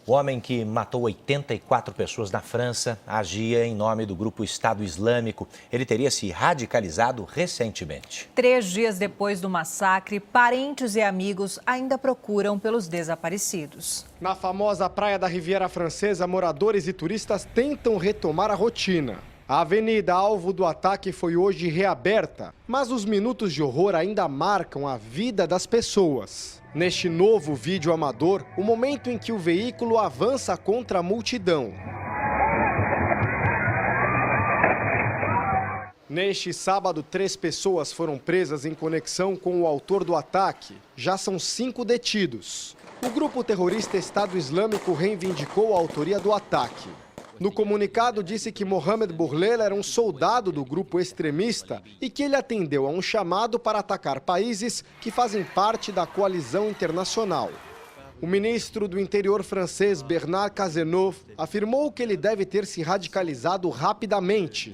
O homem que matou 84 pessoas na França agia em nome do grupo Estado Islâmico. Ele teria se radicalizado recentemente. 3 dias depois do massacre, parentes e amigos ainda procuram pelos desaparecidos. Na famosa praia da Riviera Francesa, moradores e turistas tentam retomar a rotina. A avenida alvo do ataque foi hoje reaberta, mas os minutos de horror ainda marcam a vida das pessoas. Neste novo vídeo amador, o momento em que o veículo avança contra a multidão. Neste sábado, 3 pessoas foram presas em conexão com o autor do ataque. Já são 5 detidos. O grupo terrorista Estado Islâmico reivindicou a autoria do ataque. No comunicado, disse que Mohamed Bourlel era um soldado do grupo extremista e que ele atendeu a um chamado para atacar países que fazem parte da coalizão internacional. O ministro do Interior francês, Bernard Cazeneuve, afirmou que ele deve ter se radicalizado rapidamente.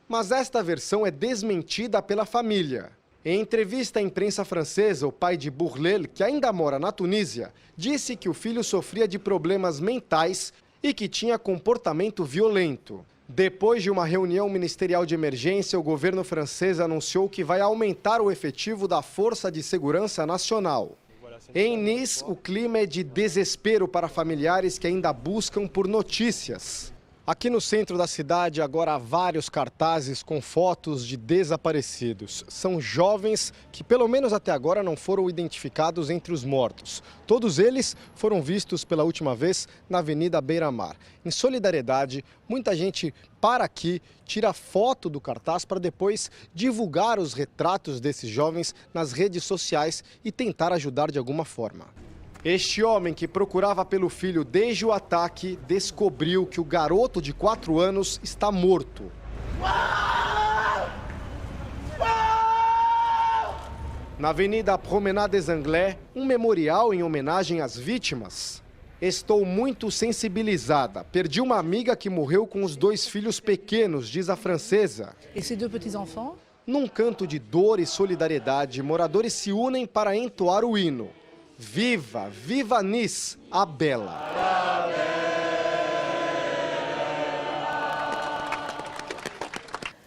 Mas esta versão é desmentida pela família. Em entrevista à imprensa francesa, o pai de Bourlel, que ainda mora na Tunísia, disse que o filho sofria de problemas mentais e que tinha comportamento violento. Depois de uma reunião ministerial de emergência, o governo francês anunciou que vai aumentar o efetivo da Força de Segurança Nacional. Em Nice, o clima é de desespero para familiares que ainda buscam por notícias. Aqui no centro da cidade, agora há vários cartazes com fotos de desaparecidos. São jovens que, pelo menos até agora, não foram identificados entre os mortos. Todos eles foram vistos pela última vez na Avenida Beira-Mar. Em solidariedade, muita gente para aqui, tira foto do cartaz para depois divulgar os retratos desses jovens nas redes sociais e tentar ajudar de alguma forma. Este homem, que procurava pelo filho desde o ataque, descobriu que o garoto de 4 anos está morto. Na Avenida Promenade des Anglais, um memorial em homenagem às vítimas. Estou muito sensibilizada. Perdi uma amiga que morreu com os 2 filhos pequenos, diz a francesa. E esses 2 petits-enfants? Num canto de dor e solidariedade, moradores se unem para entoar o hino. Viva, viva Nice, a Bela.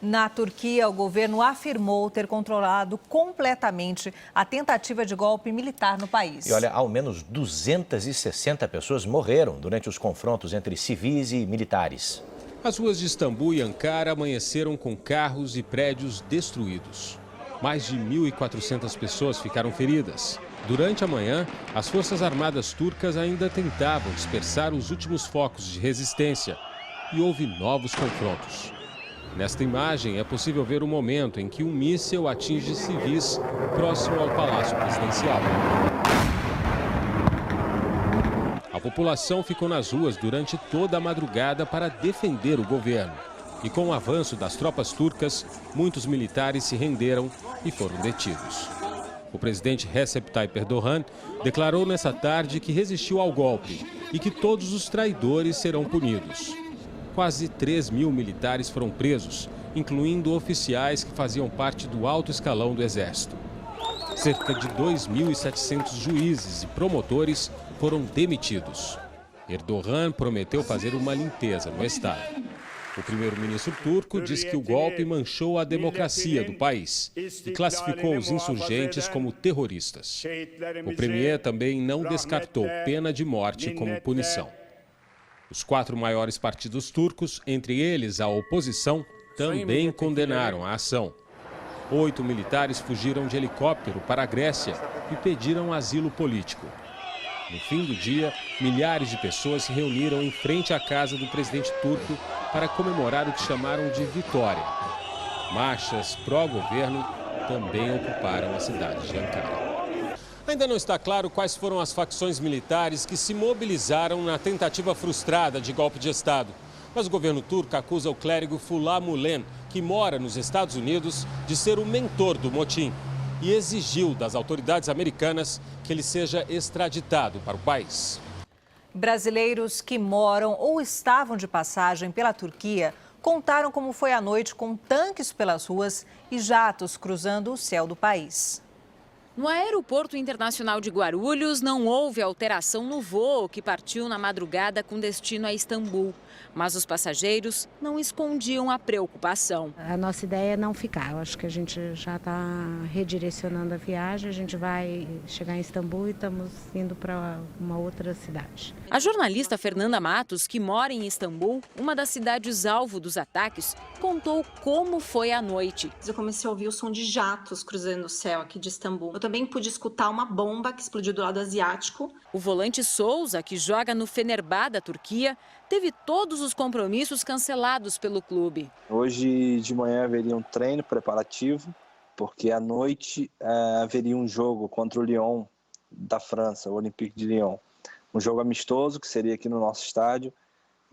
Na Turquia, o governo afirmou ter controlado completamente a tentativa de golpe militar no país. E olha, ao menos 260 pessoas morreram durante os confrontos entre civis e militares. As ruas de Istambul e Ankara amanheceram com carros e prédios destruídos. Mais de 1.400 pessoas ficaram feridas. Durante a manhã, as Forças Armadas turcas ainda tentavam dispersar os últimos focos de resistência e houve novos confrontos. Nesta imagem, é possível ver o momento em que um míssil atinge civis próximo ao Palácio Presidencial. A população ficou nas ruas durante toda a madrugada para defender o governo. E com o avanço das tropas turcas, muitos militares se renderam e foram detidos. O presidente Recep Tayyip Erdogan declarou nessa tarde que resistiu ao golpe e que todos os traidores serão punidos. Quase 3.000 militares foram presos, incluindo oficiais que faziam parte do alto escalão do Exército. Cerca de 2.700 juízes e promotores foram demitidos. Erdogan prometeu fazer uma limpeza no Estado. O primeiro-ministro turco diz que o golpe manchou a democracia do país e classificou os insurgentes como terroristas. O premier também não descartou pena de morte como punição. Os 4 maiores partidos turcos, entre eles a oposição, também condenaram a ação. 8 militares fugiram de helicóptero para a Grécia e pediram asilo político. No fim do dia, milhares de pessoas se reuniram em frente à casa do presidente turco para comemorar o que chamaram de vitória. Marchas pró-governo também ocuparam a cidade de Ankara. Ainda não está claro quais foram as facções militares que se mobilizaram na tentativa frustrada de golpe de Estado. Mas o governo turco acusa o clérigo Fethullah Gülen, que mora nos Estados Unidos, de ser o mentor do motim e exigiu das autoridades americanas que ele seja extraditado para o país. Brasileiros que moram ou estavam de passagem pela Turquia contaram como foi a noite com tanques pelas ruas e jatos cruzando o céu do país. No Aeroporto Internacional de Guarulhos, não houve alteração no voo que partiu na madrugada com destino a Istambul. Mas os passageiros não escondiam a preocupação. A nossa ideia é não ficar. Eu acho que a gente já está redirecionando a viagem. A gente vai chegar em Istambul e estamos indo para uma outra cidade. A jornalista Fernanda Matos, que mora em Istambul, uma das cidades alvo dos ataques, contou como foi a noite. Eu comecei a ouvir o som de jatos cruzando o céu aqui de Istambul. Eu também pude escutar uma bomba que explodiu do lado asiático. O volante Souza, que joga no Fenerbahçe da Turquia, teve todos os compromissos cancelados pelo clube. Hoje de manhã haveria um treino preparativo, porque à noite haveria um jogo contra o Lyon da França, o Olympique de Lyon. Um jogo amistoso que seria aqui no nosso estádio,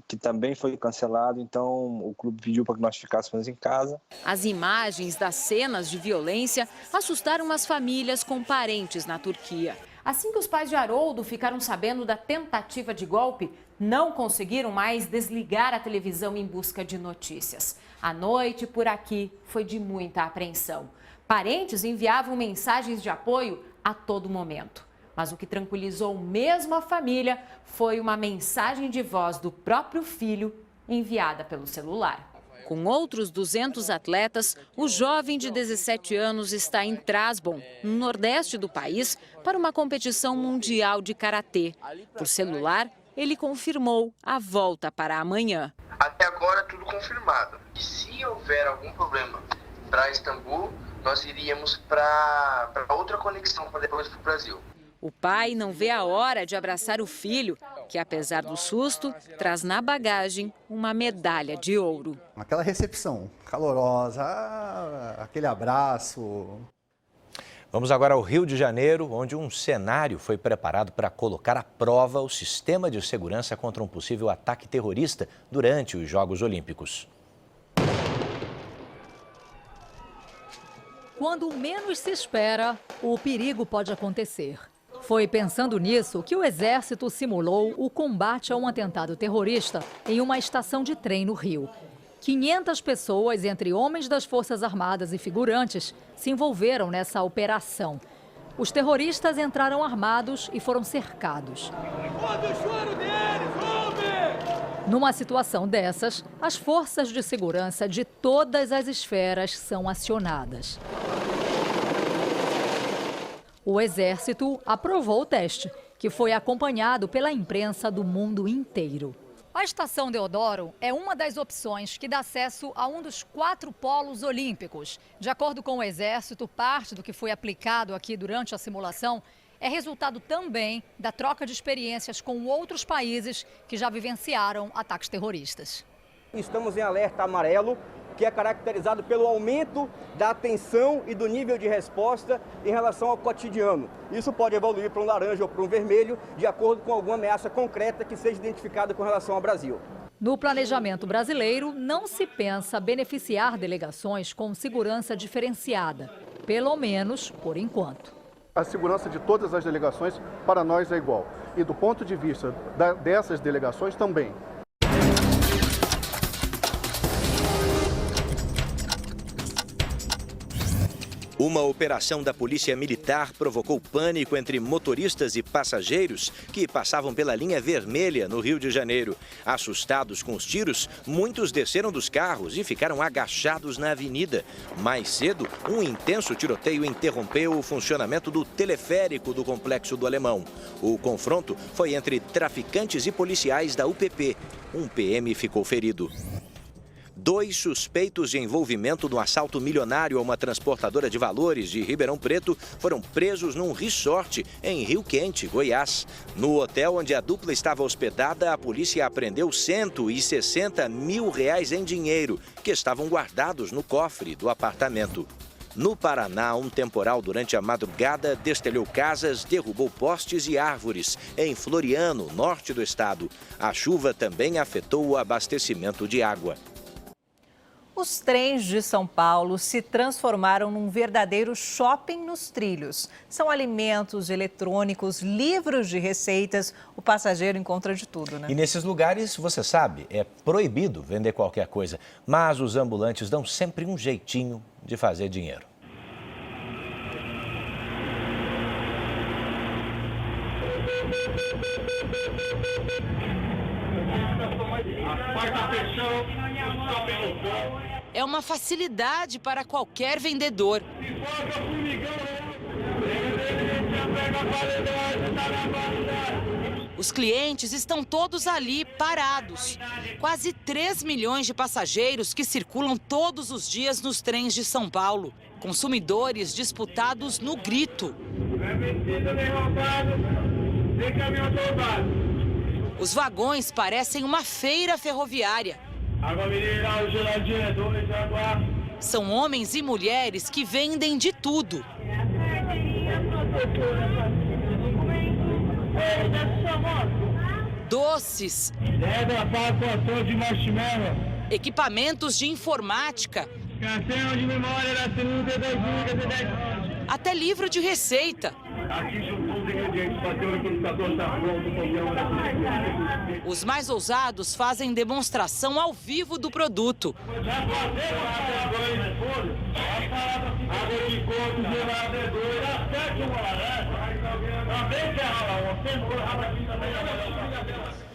que também foi cancelado, então o clube pediu para que nós ficássemos em casa. As imagens das cenas de violência assustaram as famílias com parentes na Turquia. Assim que os pais de Haroldo ficaram sabendo da tentativa de golpe, não conseguiram mais desligar a televisão em busca de notícias. A noite por aqui foi de muita apreensão. Parentes enviavam mensagens de apoio a todo momento. Mas o que tranquilizou mesmo a família foi uma mensagem de voz do próprio filho enviada pelo celular. Com outros 200 atletas, o jovem de 17 anos está em Trabzon, no nordeste do país, para uma competição mundial de karatê. Por celular, ele confirmou a volta para amanhã. Até agora tudo confirmado. E se houver algum problema para Istambul, nós iríamos para outra conexão para depois para o Brasil. O pai não vê a hora de abraçar o filho, que apesar do susto, traz na bagagem uma medalha de ouro. Aquela recepção calorosa, aquele abraço. Vamos agora ao Rio de Janeiro, onde um cenário foi preparado para colocar à prova o sistema de segurança contra um possível ataque terrorista durante os Jogos Olímpicos. Quando menos se espera, o perigo pode acontecer. Foi pensando nisso que o Exército simulou o combate a um atentado terrorista em uma estação de trem no Rio. 500 pessoas, entre homens das Forças Armadas e figurantes, se envolveram nessa operação. Os terroristas entraram armados e foram cercados. Numa situação dessas, as forças de segurança de todas as esferas são acionadas. O Exército aprovou o teste, que foi acompanhado pela imprensa do mundo inteiro. A Estação Deodoro é uma das opções que dá acesso a um dos 4 polos olímpicos. De acordo com o Exército, parte do que foi aplicado aqui durante a simulação é resultado também da troca de experiências com outros países que já vivenciaram ataques terroristas. Estamos em alerta amarelo, que é caracterizado pelo aumento da atenção e do nível de resposta em relação ao cotidiano. Isso pode evoluir para um laranja ou para um vermelho, de acordo com alguma ameaça concreta que seja identificada com relação ao Brasil. No planejamento brasileiro, não se pensa beneficiar delegações com segurança diferenciada, pelo menos por enquanto. A segurança de todas as delegações para nós é igual. E do ponto de vista dessas delegações também. Uma operação da Polícia Militar provocou pânico entre motoristas e passageiros que passavam pela linha vermelha no Rio de Janeiro. Assustados com os tiros, muitos desceram dos carros e ficaram agachados na avenida. Mais cedo, um intenso tiroteio interrompeu o funcionamento do teleférico do Complexo do Alemão. O confronto foi entre traficantes e policiais da UPP. Um PM ficou ferido. 2 suspeitos de envolvimento no assalto milionário a uma transportadora de valores de Ribeirão Preto foram presos num resort em Rio Quente, Goiás. No hotel onde a dupla estava hospedada, a polícia apreendeu R$160 mil em dinheiro, que estavam guardados no cofre do apartamento. No Paraná, um temporal durante a madrugada destelhou casas, derrubou postes e árvores em Floriano, norte do estado. A chuva também afetou o abastecimento de água. Os trens de São Paulo se transformaram num verdadeiro shopping nos trilhos. São alimentos, eletrônicos, livros de receitas. O passageiro encontra de tudo, né? E nesses lugares, você sabe, é proibido vender qualquer coisa. Mas os ambulantes dão sempre um jeitinho de fazer dinheiro. É uma facilidade para qualquer vendedor. Os clientes estão todos ali parados. Quase 3 milhões de passageiros que circulam todos os dias nos trens de São Paulo. Consumidores disputados no grito. Os vagões parecem uma feira ferroviária. São homens e mulheres que vendem de tudo. Doces, equipamentos de informática, até livro de receita. Os mais ousados fazem demonstração ao vivo do produto.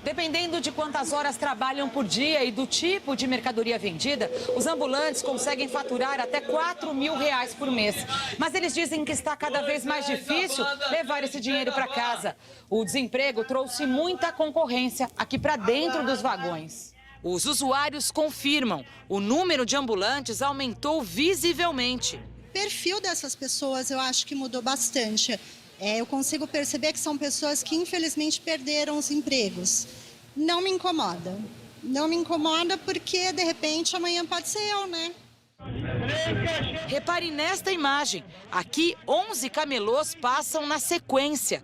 Dependendo de quantas horas trabalham por dia e do tipo de mercadoria vendida, os ambulantes conseguem faturar até R$4.000 por mês. Mas eles dizem que está cada vez mais difícil levar esse dinheiro para casa. O desemprego trouxe muita concorrência aqui para dentro dos vagões. Os usuários confirmam, o número de ambulantes aumentou visivelmente. O perfil dessas pessoas eu acho que mudou bastante. Eu consigo perceber que são pessoas que infelizmente perderam os empregos. Não me incomoda. Não me incomoda porque de repente amanhã pode ser eu, né? Repare nesta imagem. Aqui 11 camelôs passam na sequência.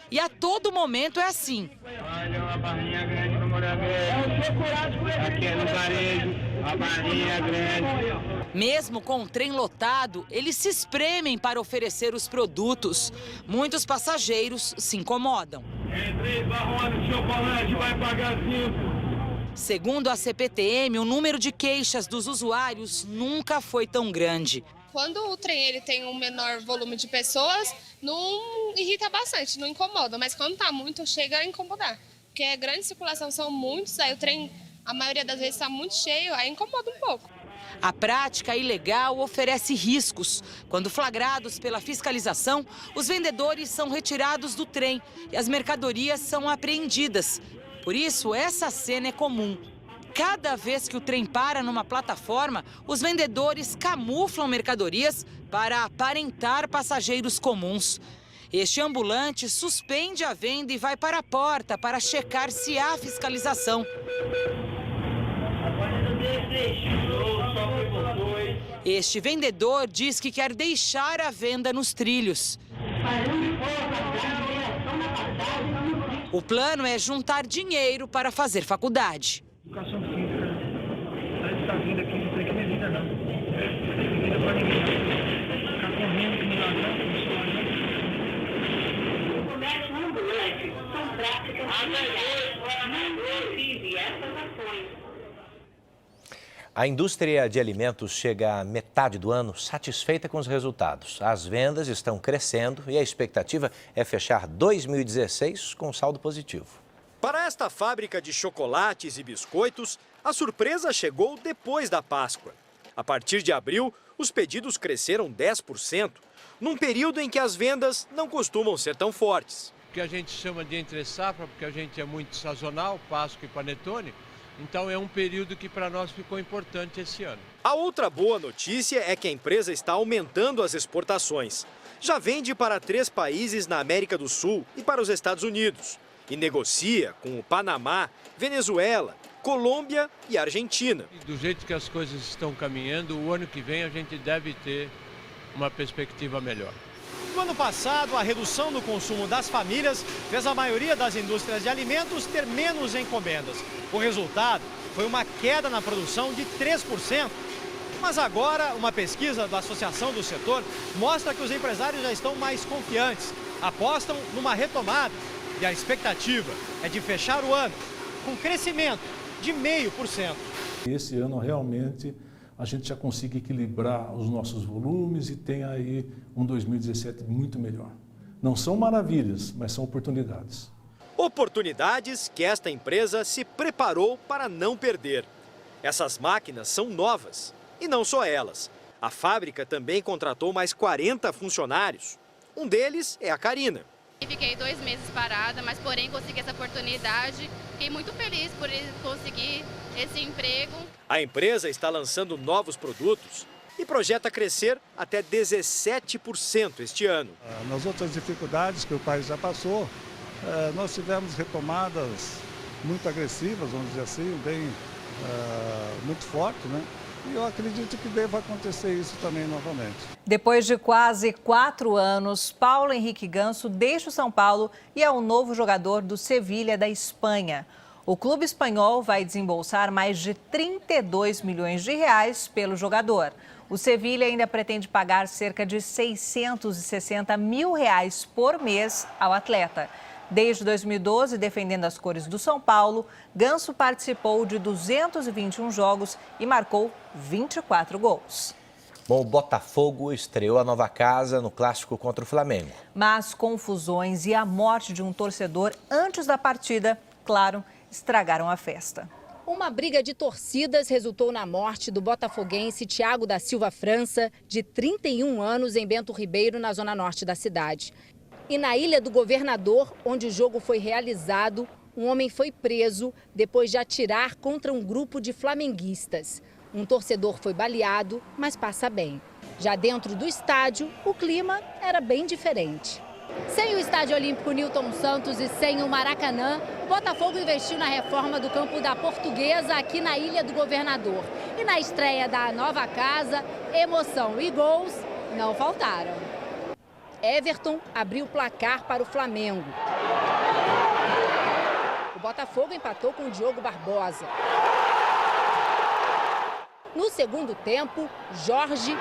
E a todo momento é assim. Olha uma barrinha grande para morar. Aqui é no varejo, a barrinha grande. Mesmo com o trem lotado, eles se espremem para oferecer os produtos. Muitos passageiros se incomodam. Segundo a CPTM, o número de queixas dos usuários nunca foi tão grande. Quando o trem tem um menor volume de pessoas, não irrita bastante, não incomoda. Mas quando está muito, chega a incomodar. Porque é grande circulação, são muitos, aí o trem, a maioria das vezes, está muito cheio, aí incomoda um pouco. A prática ilegal oferece riscos. Quando flagrados pela fiscalização, os vendedores são retirados do trem e as mercadorias são apreendidas. Por isso, essa cena é comum. Cada vez que o trem para numa plataforma, os vendedores camuflam mercadorias para aparentar passageiros comuns. Este ambulante suspende a venda e vai para a porta para checar se há fiscalização. Este vendedor diz que quer deixar a venda nos trilhos. O plano é juntar dinheiro para fazer faculdade. Educação física. Está vindo aqui, não tem que nem vida, não. Vida para ninguém. Ficar correndo que não dá, não. O comércio ambulante são práticas não vive essas ações. A indústria de alimentos chega à metade do ano satisfeita com os resultados. As vendas estão crescendo e a expectativa é fechar 2016 com saldo positivo. Para esta fábrica de chocolates e biscoitos, a surpresa chegou depois da Páscoa. A partir de abril, os pedidos cresceram 10%, num período em que as vendas não costumam ser tão fortes. O que a gente chama de entre-safra, porque a gente é muito sazonal, Páscoa e panetone. Então é um período que para nós ficou importante esse ano. A outra boa notícia é que a empresa está aumentando as exportações. Já vende para 3 países na América do Sul e para os Estados Unidos. E negocia com o Panamá, Venezuela, Colômbia e Argentina. Do jeito que as coisas estão caminhando, o ano que vem a gente deve ter uma perspectiva melhor. No ano passado, a redução no consumo das famílias fez a maioria das indústrias de alimentos ter menos encomendas. O resultado foi uma queda na produção de 3%. Mas agora, uma pesquisa da Associação do Setor mostra que os empresários já estão mais confiantes, apostam numa retomada. E a expectativa é de fechar o ano com crescimento de 0,5%. Esse ano, realmente, a gente já consiga equilibrar os nossos volumes e tem aí um 2017 muito melhor. Não são maravilhas, mas são oportunidades. Oportunidades que esta empresa se preparou para não perder. Essas máquinas são novas. E não só elas. A fábrica também contratou mais 40 funcionários. Um deles é a Karina. Fiquei 2 meses parada, mas porém consegui essa oportunidade. Fiquei muito feliz por conseguir esse emprego. A empresa está lançando novos produtos e projeta crescer até 17% este ano. Nas outras dificuldades que o país já passou, nós tivemos retomadas muito agressivas, vamos dizer assim, muito fortes, né? E eu acredito que deva acontecer isso também novamente. Depois de quase 4 anos, Paulo Henrique Ganso deixa o São Paulo e é o novo jogador do Sevilha da Espanha. O clube espanhol vai desembolsar mais de 32 milhões de reais pelo jogador. O Sevilha ainda pretende pagar cerca de 660 mil reais por mês ao atleta. Desde 2012, defendendo as cores do São Paulo, Ganso participou de 221 jogos e marcou 24 gols. Bom, o Botafogo estreou a nova casa no clássico contra o Flamengo. Mas confusões e a morte de um torcedor antes da partida, claro, estragaram a festa. Uma briga de torcidas resultou na morte do botafoguense Thiago da Silva França, de 31 anos, em Bento Ribeiro, na zona norte da cidade. E na Ilha do Governador, onde o jogo foi realizado, um homem foi preso depois de atirar contra um grupo de flamenguistas. Um torcedor foi baleado, mas passa bem. Já dentro do estádio, o clima era bem diferente. Sem o Estádio Olímpico Newton Santos e sem o Maracanã, o Botafogo investiu na reforma do campo da Portuguesa aqui na Ilha do Governador. E na estreia da nova casa, emoção e gols não faltaram. Everton abriu o placar para o Flamengo. O Botafogo empatou com o Diogo Barbosa. No segundo tempo, Jorge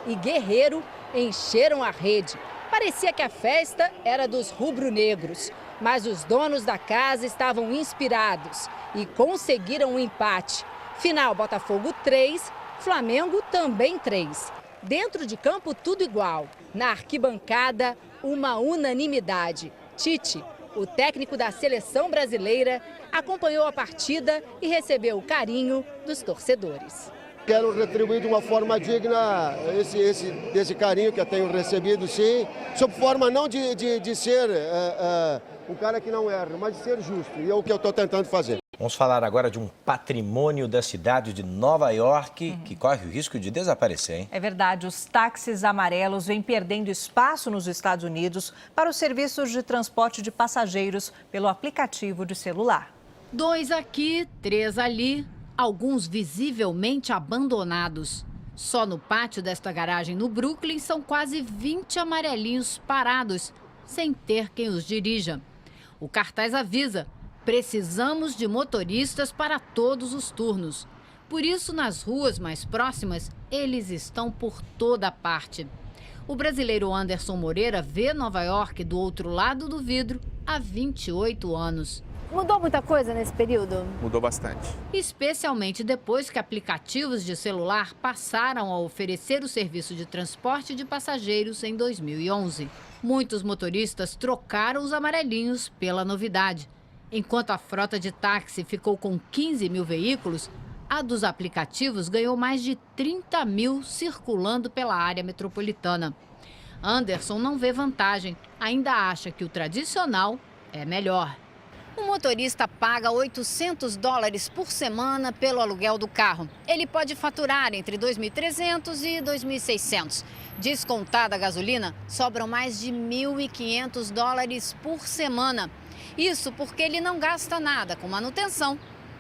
e Guerreiro encheram a rede. Parecia que a festa era dos rubro-negros, mas os donos da casa estavam inspirados e conseguiram um empate. Final, Botafogo 3, Flamengo também 3. Dentro de campo, tudo igual. Na arquibancada, uma unanimidade. Tite, o técnico da seleção brasileira, acompanhou a partida e recebeu o carinho dos torcedores. Quero retribuir de uma forma digna esse carinho que eu tenho recebido, sim, sob forma não de ser um cara que não erra, mas de ser justo, e é o que eu estou tentando fazer. Vamos falar agora de um patrimônio da cidade de Nova York que corre o risco de desaparecer, hein? É verdade, os táxis amarelos vêm perdendo espaço nos Estados Unidos para os serviços de transporte de passageiros pelo aplicativo de celular. 2 aqui, 3 ali, alguns visivelmente abandonados. Só no pátio desta garagem no Brooklyn são quase 20 amarelinhos parados, sem ter quem os dirija. O cartaz avisa: precisamos de motoristas para todos os turnos. Por isso, nas ruas mais próximas, eles estão por toda parte. O brasileiro Anderson Moreira vê Nova York do outro lado do vidro há 28 anos. Mudou muita coisa nesse período? Mudou bastante. Especialmente depois que aplicativos de celular passaram a oferecer o serviço de transporte de passageiros em 2011. Muitos motoristas trocaram os amarelinhos pela novidade. Enquanto a frota de táxi ficou com 15 mil veículos, a dos aplicativos ganhou mais de 30 mil circulando pela área metropolitana. Anderson não vê vantagem, ainda acha que o tradicional é melhor. O motorista paga $800 por semana pelo aluguel do carro. Ele pode faturar entre R$2.300 e R$2.600. Descontada a gasolina, sobram mais de $1.500 por semana. Isso porque ele não gasta nada com manutenção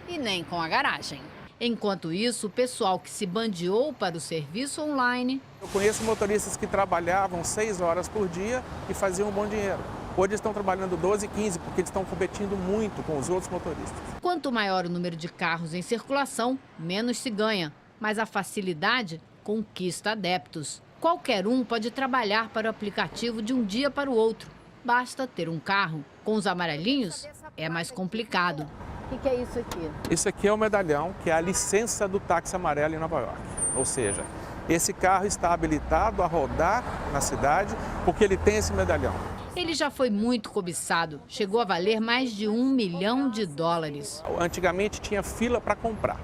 e nem com a garagem. Enquanto isso, o pessoal que se bandeou para o serviço online... Eu conheço motoristas que trabalhavam 6 horas por dia e faziam um bom dinheiro. Hoje eles estão trabalhando 12, 15, porque eles estão competindo muito com os outros motoristas. Quanto maior o número de carros em circulação, menos se ganha. Mas a facilidade conquista adeptos. Qualquer um pode trabalhar para o aplicativo de um dia para o outro. Basta ter um carro. Com os amarelinhos, é mais complicado. O que é isso aqui? Isso aqui é o medalhão, que é a licença do táxi amarelo em Nova York. Ou seja, esse carro está habilitado a rodar na cidade porque ele tem esse medalhão. Ele já foi muito cobiçado, chegou a valer mais de $1 milhão. Antigamente tinha fila para comprar,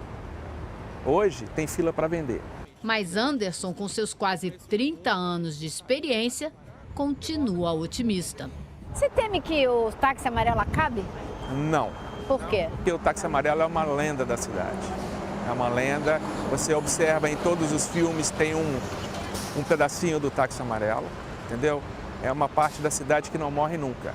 hoje tem fila para vender. Mas Anderson, com seus quase 30 anos de experiência, continua otimista. Você teme que o táxi amarelo acabe? Não. Por quê? Porque o táxi amarelo é uma lenda da cidade. É uma lenda, você observa em todos os filmes, tem um pedacinho do táxi amarelo, entendeu? É uma parte da cidade que não morre nunca.